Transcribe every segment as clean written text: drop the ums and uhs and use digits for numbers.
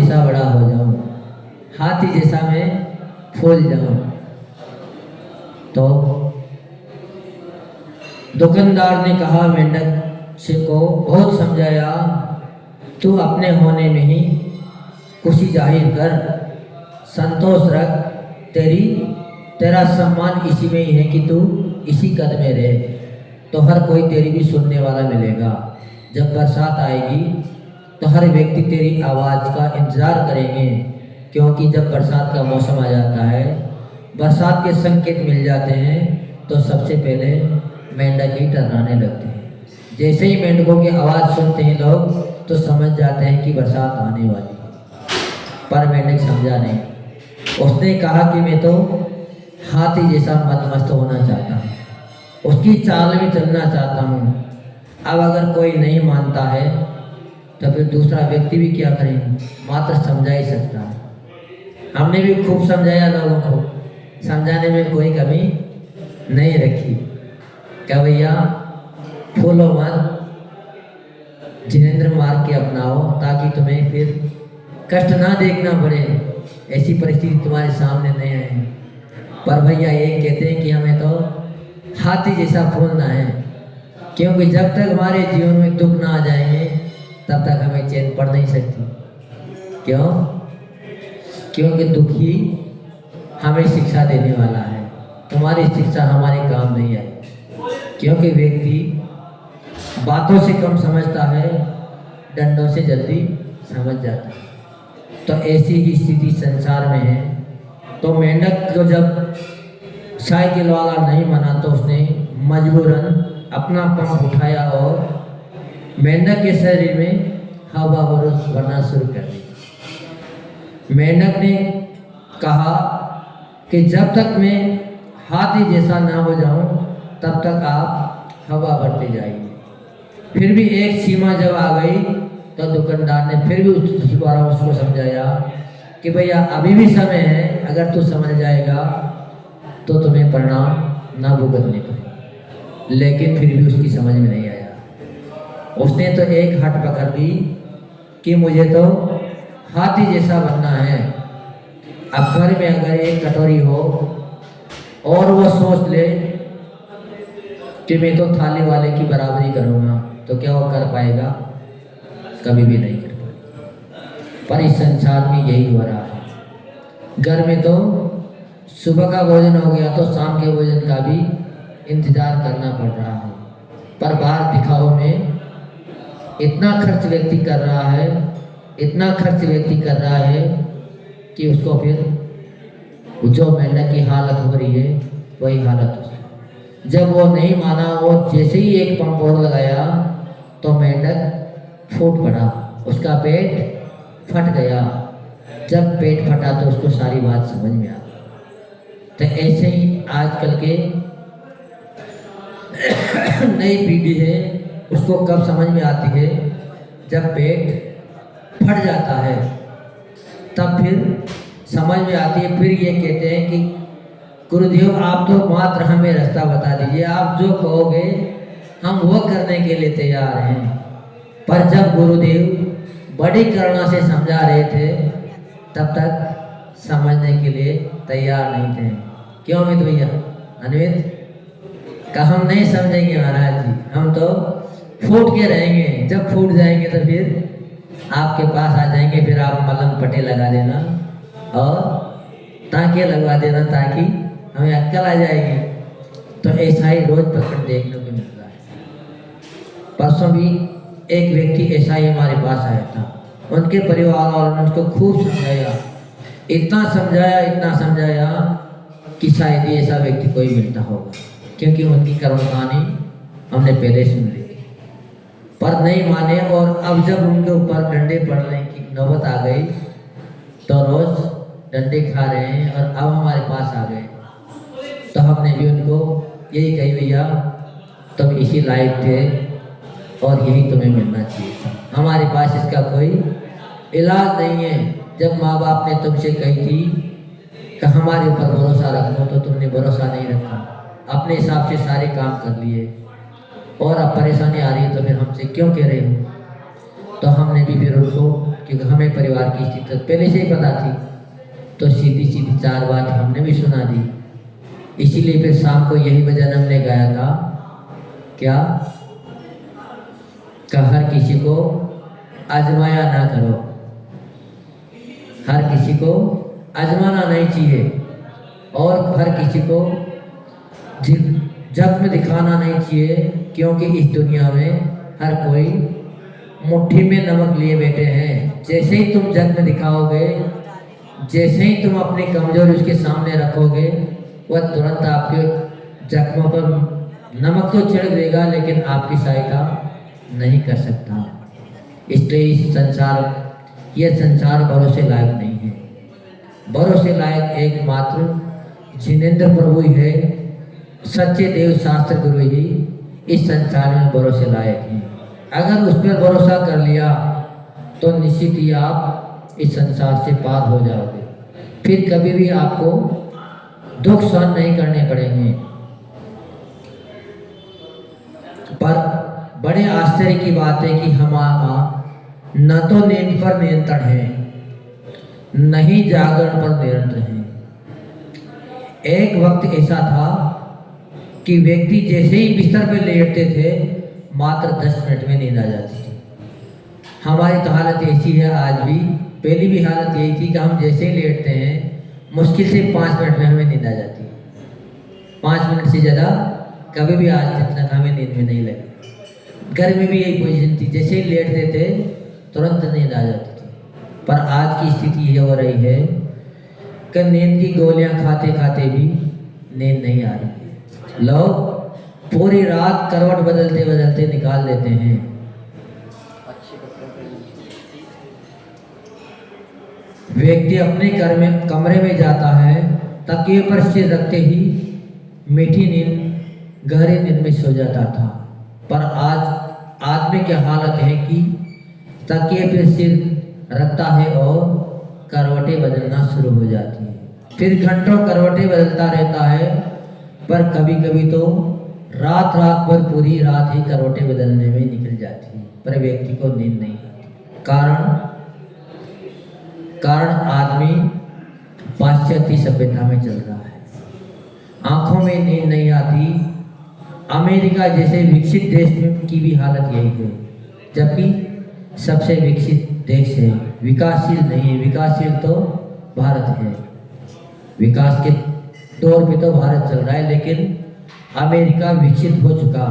जैसा बड़ा हो जाऊं, हाथी जैसा मैं फूल जाऊं। तो दुकानदार ने कहा मेंढक से को बहुत समझाया, तू अपने होने में ही खुशी जाहिर कर, संतोष रख, तेरा सम्मान इसी में ही है कि तू इसी कद में रहे, तो हर कोई तेरी भी सुनने वाला मिलेगा। जब बरसात आएगी तो हर व्यक्ति तेरी आवाज़ का इंतज़ार करेंगे, क्योंकि जब बरसात का मौसम आ जाता है, बरसात के संकेत मिल जाते हैं, तो सबसे पहले मेंढक ही टर्राने लगते हैं। जैसे ही मेंढकों की आवाज़ सुनते हैं लोग तो समझ जाते हैं कि बरसात आने वाली है। पर मेंढक समझा नहीं। उसने कहा कि मैं तो हाथी जैसा मदमस्त होना चाहता हूँ, उसकी चाल में चलना चाहता हूँ। अब अगर कोई नहीं मानता है तो फिर दूसरा व्यक्ति भी क्या करेंगे, मात्र समझा ही सकता है। हमने भी खूब समझाया लोगों को, समझाने में कोई कमी नहीं रखी। क्या भैया फूलो मत, जिनेंद्र मार्ग के अपनाओ, ताकि तुम्हें फिर कष्ट ना देखना पड़े, ऐसी परिस्थिति तुम्हारे सामने नहीं आए। पर भैया ये कहते हैं कि हमें तो हाथी जैसा फूलना है, क्योंकि जब तक हमारे जीवन में दुख ना आ जाएंगे तब तक हमें चैन पड़ नहीं सकती। क्यों? क्योंकि दुख ही हमें शिक्षा देने वाला है। तुम्हारी शिक्षा हमारे काम नहीं आई, क्योंकि व्यक्ति बातों से कम समझता है, डंडों से जल्दी समझ जाता है। तो ऐसी ही स्थिति संसार में है। तो मेंढक को जब साइकिल वाला नहीं माना तो उसने मजबूरन अपना पंख उठाया और मेंढक के शरीर में हवा बरस भरना शुरू कर दी। मेंढक ने कहा कि जब तक मैं हाथी जैसा ना हो जाऊं तब तक आप हवा भरते जाइए। फिर भी एक सीमा जब आ गई तो दुकानदार ने फिर भी दोबारा उसको समझाया कि भैया अभी भी समय है, अगर तू समझ जाएगा तो तुम्हें परिणाम ना भुगतने पड़े। लेकिन फिर भी उसकी समझ में नहीं आया। उसने तो एक हट पकड़ ली कि मुझे तो हाथी जैसा बनना है। अब घर में अगर एक कटोरी हो और वो सोच ले कि मैं तो थाली वाले की बराबरी करूँगा, तो क्या वो कर पाएगा? कभी भी नहीं कर पाएगा। पर इस संसार में यही हो रहा है। घर में तो सुबह का भोजन हो गया तो शाम के भोजन का भी इंतजार करना पड़ रहा है। पर बाहर दिखाओ में इतना खर्च व्यक्ति कर रहा है, इतना खर्च व्यक्ति कर रहा है कि उसको फिर जो मेंढक की हालत हो रही है वही हालत उसकी। जब वो नहीं माना और जैसे ही एक पंप और लगाया तो मेंढक फूट पड़ा, उसका पेट फट गया। जब पेट फटा तो उसको सारी बात समझ में आ गई। तो ऐसे ही आजकल के नई पीढ़ी है, उसको कब समझ में आती है? जब पेट फट जाता है तब फिर समझ में आती है। फिर ये कहते हैं कि गुरुदेव आप तो मात्र हमें रास्ता बता दीजिए, आप जो कहोगे हम वो करने के लिए तैयार हैं। पर जब गुरुदेव बड़ी करुणा से समझा रहे थे तब तक समझने के लिए तैयार नहीं थे। क्यों अमित भैया? अनित का हम नहीं समझेंगे महाराज जी, हम तो फूट के रहेंगे। जब फूट जाएंगे तो फिर आपके पास आ जाएंगे, फिर आप मलम पट्टी लगा देना और ताके लगवा देना ताकि हमें अक्ल आ जाएगी। तो ऐसा ही रोज प्रकट देखने को मिलता है। परसों भी एक व्यक्ति ऐसा ही हमारे पास आया था, उनके परिवार वालों ने उसको खूब समझाया, इतना समझाया कि शायद ही ऐसा व्यक्ति कोई मिलता होगा, क्योंकि उनकी कर्म कहानी हमने पहले सुन ली थी। पर नहीं माने और अब जब उनके ऊपर डंडे पड़ने की नौबत आ गई तो रोज डंडे खा रहे हैं और अब हमारे पास आ गए। तो हमने भी उनको यही कही, भैया तुम इसी लायक थे और यही तुम्हें मिलना चाहिए था, हमारे पास इसका कोई इलाज नहीं है। जब माँ बाप ने तुमसे कही थी कि हमारे ऊपर भरोसा रखो तो तुमने भरोसा नहीं रखा, अपने हिसाब से सारे काम कर लिए और अब परेशानी आ रही है तो फिर हमसे क्यों कह रहे हो? तो हमने भी फिर उनको क्योंकि हमें परिवार की स्थिति तो पहले से ही पता थी, तो सीधी सीधी 4 बात हमने भी सुना दी। इसीलिए फिर शाम को यही भजन हमने गाया था, क्या कि हर किसी को आजमाया ना करो, हर किसी को आजमाना नहीं चाहिए और हर किसी को जख्म दिखाना नहीं चाहिए, क्योंकि इस दुनिया में हर कोई मुट्ठी में नमक लिए बैठे हैं। जैसे ही तुम जख्म दिखाओगे, जैसे ही तुम अपनी कमजोरी उसके सामने रखोगे, वह तुरंत आपके जख्मों पर नमक तो छिड़क देगा लेकिन आपकी सहायता नहीं कर सकता। इसलिए यह संसार भरोसे लायक नहीं है। भरोसे लायक एकमात्र जिनेंद्र प्रभु ही है, सच्चे देव शास्त्र गुरु ही इस संसार में भरोसे लायक हैं। अगर उस पर भरोसा कर लिया तो निश्चित ही आप इस संसार से पार हो जाओगे, फिर कभी भी आपको दुख सहन नहीं करने पड़ेंगे। पर बड़े आश्चर्य की बात है कि हमारा न तो नींद पर नियंत्रण है, न ही जागरण पर नियंत्रण है। एक वक्त ऐसा था कि व्यक्ति जैसे ही बिस्तर पर लेटते थे, मात्र 10 मिनट में नींद आ जाती थी। हमारी तो हालत ऐसी है आज भी, पहली भी हालत यही थी कि हम जैसे ही लेटते हैं मुश्किल से 5 मिनट में हमें नींद आ जाती है। 5 मिनट से ज़्यादा कभी भी आज तक हमें नींद में नहीं लगी। घर में भी यही पोजीशन थी, जैसे ही लेटते थे तुरंत नींद आ जाती थी। पर आज की स्थिति ये हो रही है कि नींद की गोलियां खाते खाते भी नींद नहीं आ रही है। लोग पूरी रात करवट बदलते बदलते निकाल देते हैं। व्यक्ति अपने कमरे में जाता है, तकिए पर सिर रखते ही मीठी नींद गहरी नींद में सो जाता था। पर आज आदमी की हालत है कि तकिए पर सिर रखता है और करवटें बदलना शुरू हो जाती है, फिर घंटों करवटें बदलता रहता है। पर कभी कभी तो रात भर पूरी रात ही करवटें बदलने में निकल जाती है, पर व्यक्ति को नींद नहीं आती। कारण आदमी पाश्चात्य सभ्यता में चल रहा है। आंखों में नींद नहीं आती। अमेरिका जैसे विकसित देश की भी हालत यही है, जबकि सबसे विकसित देश है, विकासशील नहीं है। विकासशील तो भारत है, विकास के दौर पे तो भारत चल रहा है, लेकिन अमेरिका विकसित हो चुका।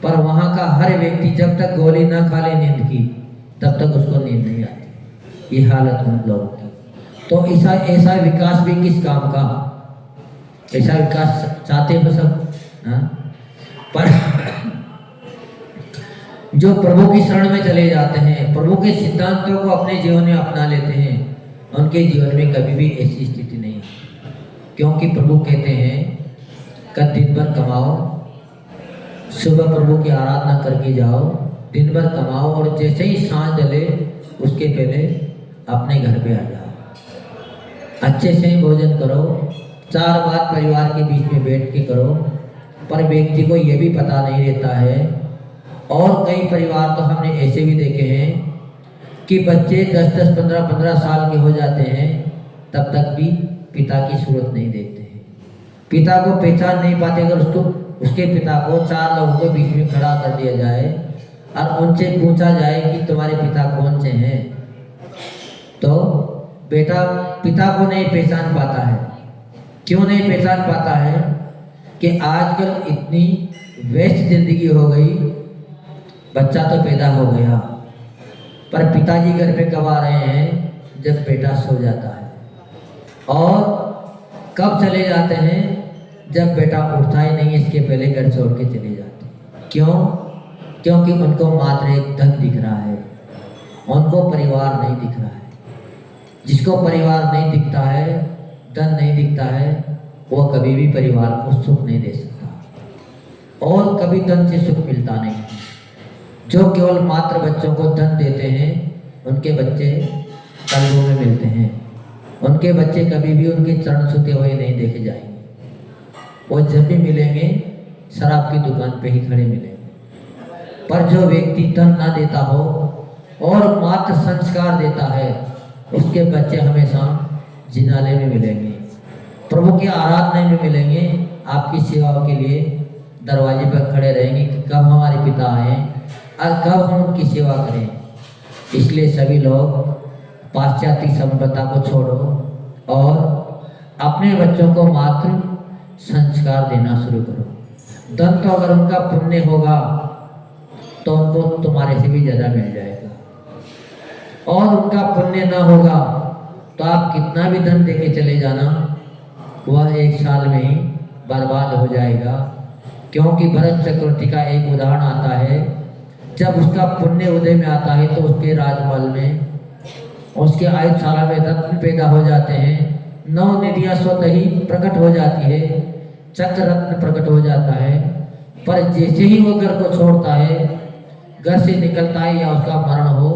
पर वहाँ का हर व्यक्ति जब तक गोली ना खा ले नींद की, तब तक उसको नींद नहीं आती। ये हालत उन लोगों की। तो ऐसा विकास भी किस काम का? ऐसा विकास चाहते हो सब, हाँ? पर जो प्रभु की शरण में चले जाते हैं, प्रभु के सिद्धांतों को अपने जीवन में अपना लेते हैं, उनके जीवन में कभी भी ऐसी स्थिति नहीं आती। क्योंकि प्रभु कहते हैं कि दिन भर कमाओ, सुबह प्रभु की आराधना करके जाओ, दिन भर कमाओ और जैसे ही सांझ डले उसके पहले अपने घर पे आ जाओ। अच्छे से भोजन करो, 4 बात परिवार के बीच में बैठ के करो। पर व्यक्ति को ये भी पता नहीं रहता है, और कई परिवार तो हमने ऐसे भी देखे हैं कि बच्चे 10-10, 15-15 साल के हो जाते हैं, तब तक भी पिता की सूरत नहीं देखते हैं, पिता को पहचान नहीं पाते। अगर उसके पिता को 4 लोगों के बीच में खड़ा कर दिया जाए और उनसे पूछा जाए कि तुम्हारे पिता कौन से हैं, तो बेटा पिता को नहीं पहचान पाता है। क्यों नहीं पहचान पाता है? कि आजकल इतनी व्यस्त जिंदगी हो गई, बच्चा तो पैदा हो गया, पर पिताजी घर पे कब आ रहे हैं? जब बेटा सो जाता है। और कब चले जाते हैं? जब बेटा उठता ही नहीं, इसके पहले घर छोड़ के चले जाते हैं। क्यों? क्योंकि उनको मात्र एक धन दिख रहा है, उनको परिवार नहीं दिख रहा है। जिसको परिवार नहीं दिखता है, धन नहीं दिखता है, वो कभी भी परिवार को सुख नहीं दे सकता, और कभी धन से सुख मिलता नहीं। जो केवल मात्र बच्चों को धन देते हैं, उनके बच्चे कल्बों में मिलते हैं। उनके बच्चे कभी भी उनके चरण छूते हुए नहीं देखे जाएंगे। वो जब भी मिलेंगे शराब की दुकान पे ही खड़े मिलेंगे। पर जो व्यक्ति धन ना देता हो, और मात्र संस्कार देता है, उसके बच्चे हमेशा जिनाले में मिलेंगे, प्रभु की आराधना में मिलेंगे, आपकी सेवा के लिए दरवाजे पर खड़े रहेंगे कि कब हमारे पिता आए और कब हम उनकी सेवा करें। इसलिए सभी लोग पाश्चात्य सभ्यता को छोड़ो और अपने बच्चों को मात्र संस्कार देना शुरू करो। धन तो अगर उनका पुण्य होगा तो उनको तुम्हारे से भी ज़्यादा मिल जाएगा, और उनका पुण्य न होगा तो आप कितना भी धन देके चले जाना, वह 1 साल में ही बर्बाद हो जाएगा। क्योंकि भरत चक्रवर्ती का एक उदाहरण आता है, जब उसका पुण्य उदय में आता है तो उसके राजमहल में, उसके आयुशाला में रत्न पैदा हो जाते हैं, 9 निधियाँ स्वतः ही प्रकट हो जाती है, चक्र रत्न प्रकट हो जाता है। पर जैसे ही वो घर को छोड़ता है, घर से निकलता है, या उसका मरण हो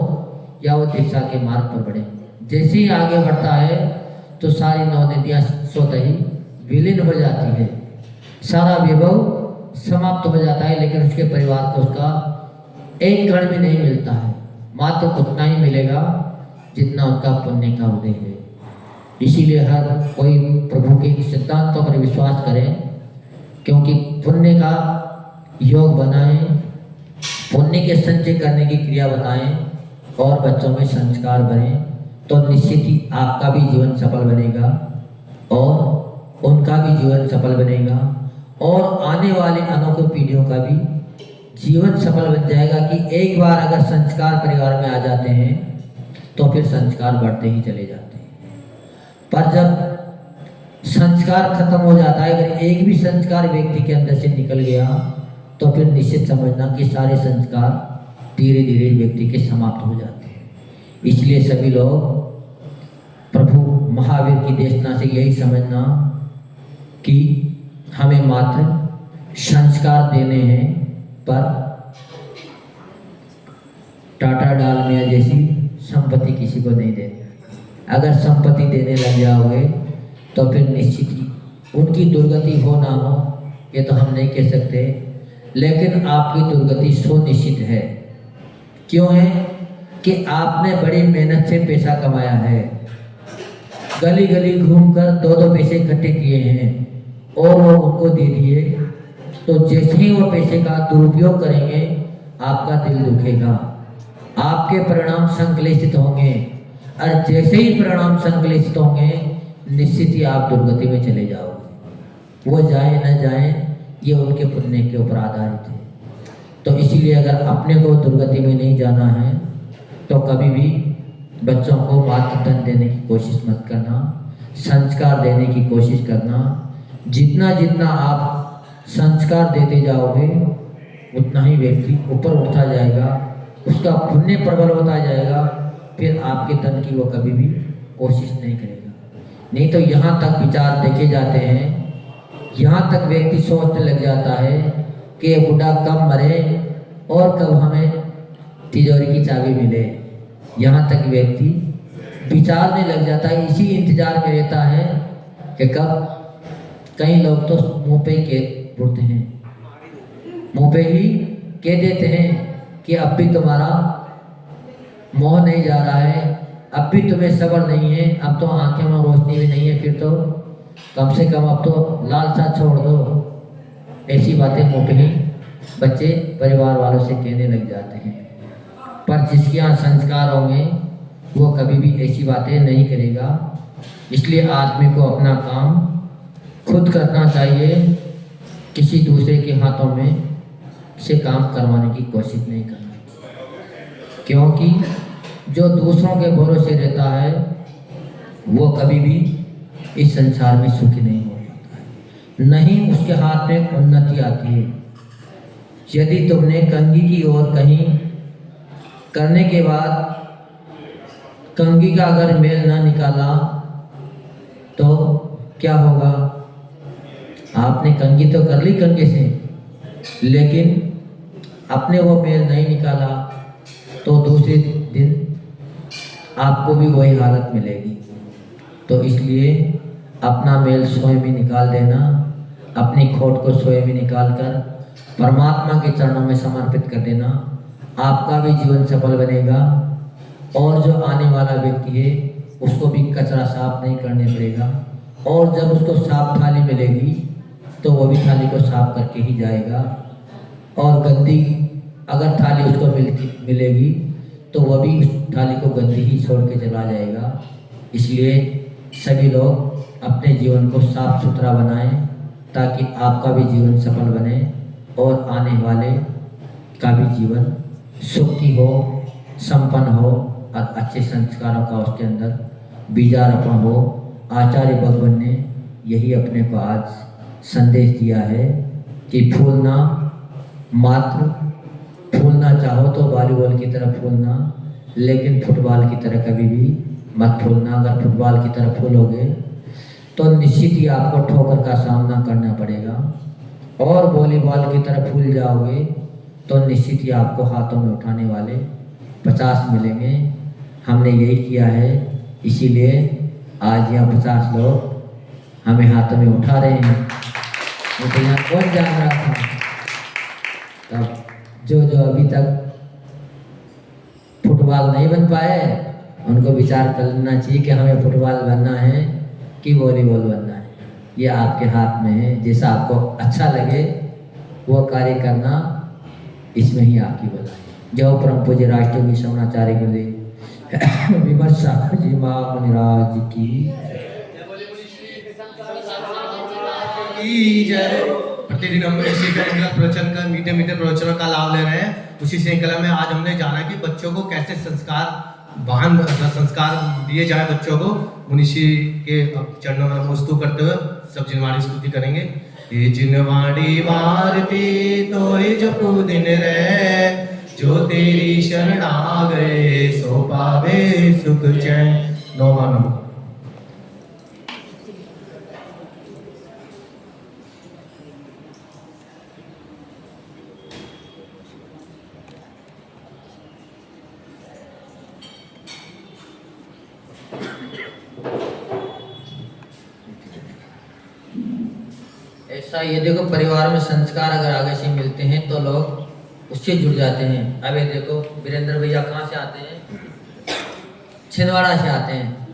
या वो दीक्षा के मार्ग पर बढ़े, जैसे ही आगे बढ़ता है तो सारी 9 निधियाँ स्वतः ही विलीन हो जाती है, सारा वैभव समाप्त हो जाता है, लेकिन उसके परिवार को उसका एक कण भी नहीं मिलता है, मात्र उतना ही मिलेगा जितना उनका पुण्य का उदय है। इसीलिए हर कोई प्रभु के सिद्धांतों पर विश्वास करें, क्योंकि पुण्य का योग बनाएं, पुण्य के संचय करने की क्रिया बताएं और बच्चों में संस्कार बने, तो निश्चित ही आपका भी जीवन सफल बनेगा और उनका भी जीवन सफल बनेगा, और आने वाली अनोखी पीढ़ियों का भी जीवन सफल बन जाएगा। कि एक बार अगर संस्कार परिवार में आ जाते हैं तो फिर संस्कार बढ़ते ही चले जाते हैं, पर जब संस्कार खत्म हो जाता है, अगर एक भी संस्कार व्यक्ति के अंदर से निकल गया तो फिर निश्चित समझना कि सारे संस्कार धीरे धीरे व्यक्ति के समाप्त हो जाते हैं। इसलिए सभी लोग प्रभु महावीर की देशना से यही समझना कि हमें मात्र संस्कार देने हैं, पर टाटा डालमिया जैसी संपत्ति किसी को नहीं देनी। अगर संपत्ति देने लग जाओगे तो फिर निश्चित ही उनकी दुर्गति हो ना हो ये तो हम नहीं कह सकते, लेकिन आपकी दुर्गति सुनिश्चित है। क्यों है? कि आपने बड़ी मेहनत से पैसा कमाया है, गली गली घूमकर 2-2 पैसे इकट्ठे किए हैं और वो उनको दे दिए, तो जैसे ही वो पैसे का दुरुपयोग करेंगे आपका दिल दुखेगा, आपके परिणाम संक्लेशित होंगे, और जैसे ही परिणाम संक्लेशित होंगे निश्चित ही आप दुर्गति में चले जाओगे। वो जाए न जाए ये उनके पुण्य के ऊपर आधारित है। तो इसीलिए अगर अपने को दुर्गति में नहीं जाना है तो कभी भी बच्चों को मात्र धन देने की कोशिश मत करना, संस्कार देने की कोशिश करना। जितना जितना आप संस्कार देते जाओगे उतना ही व्यक्ति ऊपर उठता जाएगा, उसका पुण्य प्रबल होता जाएगा, फिर आपके धन की वो कभी भी कोशिश नहीं करेगा। नहीं तो यहाँ तक विचार देखे जाते हैं, यहाँ तक व्यक्ति सोचने लग जाता है कि ये बुढ़ा कब मरे और कब हमें तिजोरी की चाबी मिले। यहाँ तक व्यक्ति विचारने लग जाता है, इसी इंतजार में रहता है कि कब। कई लोग तो मुंह पे कह उठते हैं, मुंह पे ही कह देते हैं कि अब भी तुम्हारा मोह नहीं जा रहा है, अब भी तुम्हें सब्र नहीं है, अब तो आंखें में रोशनी भी नहीं है, फिर तो कम से कम अब तो लालसा छोड़ दो। ऐसी बातें मुंह पे ही बच्चे परिवार वालों से कहने लग जाते हैं। पर जिसके यहाँ संस्कार होंगे वो कभी भी ऐसी बातें नहीं करेगा। इसलिए आदमी को अपना काम खुद करना चाहिए, किसी दूसरे के हाथों में से काम करवाने की कोशिश नहीं करना, क्योंकि जो दूसरों के भरोसे रहता है वो कभी भी इस संसार में सुखी नहीं हो पाता है, नहीं उसके हाथ में उन्नति आती है। यदि तुमने कंघी की ओर कहीं करने के बाद कंघी का अगर मेल ना निकाला तो क्या होगा? आपने कंघी तो कर ली कंघी से, लेकिन अपने वो मेल नहीं निकाला तो दूसरे दिन आपको भी वही हालत मिलेगी। तो इसलिए अपना मेल स्वयं ही निकाल देना, अपनी खोट को स्वयं ही निकाल कर परमात्मा के चरणों में समर्पित कर देना, आपका भी जीवन सफल बनेगा और जो आने वाला व्यक्ति है उसको भी कचरा साफ नहीं करने पड़ेगा। और जब उसको साफ थाली मिलेगी तो वो भी थाली को साफ करके ही जाएगा। और गंदी अगर थाली उसको मिलेगी तो वह भी उस थाली को गंदी ही छोड़ के चला जाएगा। इसलिए सभी लोग अपने जीवन को साफ सुथरा बनाएं ताकि आपका भी जीवन सफल बने और आने वाले का भी जीवन सुखी हो, संपन्न हो और अच्छे संस्कारों का उसके अंदर बीजारोपण हो। आचार्य भगवान ने यही अपने को आज संदेश दिया है कि फूलना मात्र फूलना चाहो तो वॉलीबॉल की तरह फूलना, लेकिन फुटबॉल की तरह कभी भी मत फूलना। अगर फुटबॉल की तरह फूलोगे तो निश्चित ही आपको ठोकर का सामना करना पड़ेगा, और वॉलीबॉल की तरह फूल जाओगे तो निश्चित ही आपको हाथों में उठाने वाले 50 मिलेंगे। हमने यही किया है, इसीलिए आज यहाँ 50 लोग हमें हाथों में उठा रहे हैं। तो यहाँ कौन जान रहा था? तब जो अभी तक फुटबॉल नहीं बन पाए उनको विचार कर लेना चाहिए कि हमें फुटबॉल बनना है कि वॉलीबॉल बनना है। ये आपके हाथ में है, जैसा आपको अच्छा लगे वो कार्य करना, इसमें ही आपकी भलाई। जय परम पूज्य राष्ट्रीय श्रवणाचार्य गुरुदेव विमर्श सागर जी महाराज की जय। प्रतिदिन हम इसी श्रृंखला प्रवचन का मीठे मीठे प्रवचनों का लाभ ले रहे हैं। उसी श्रृंखला में आज हमने जाना कि बच्चों को कैसे संस्कार दिए जाए बच्चों को। मुनिषी के चरणों में नमोस्तु करते हुए सब जिनवाणी स्तुति करेंगे। ये जिनवाणी मारती तो जपू दिन रे, जो तेरी शरण आ गए सो पावे सुख चैन। नौवा नमः। ऐसा ये देखो, परिवार में संस्कार अगर आगे से मिलते हैं तो लोग उससे जुड़ जाते हैं। अब ये देखो वीरेंद्र भैया कहाँ से आते हैं? छिंदवाड़ा से आते हैं।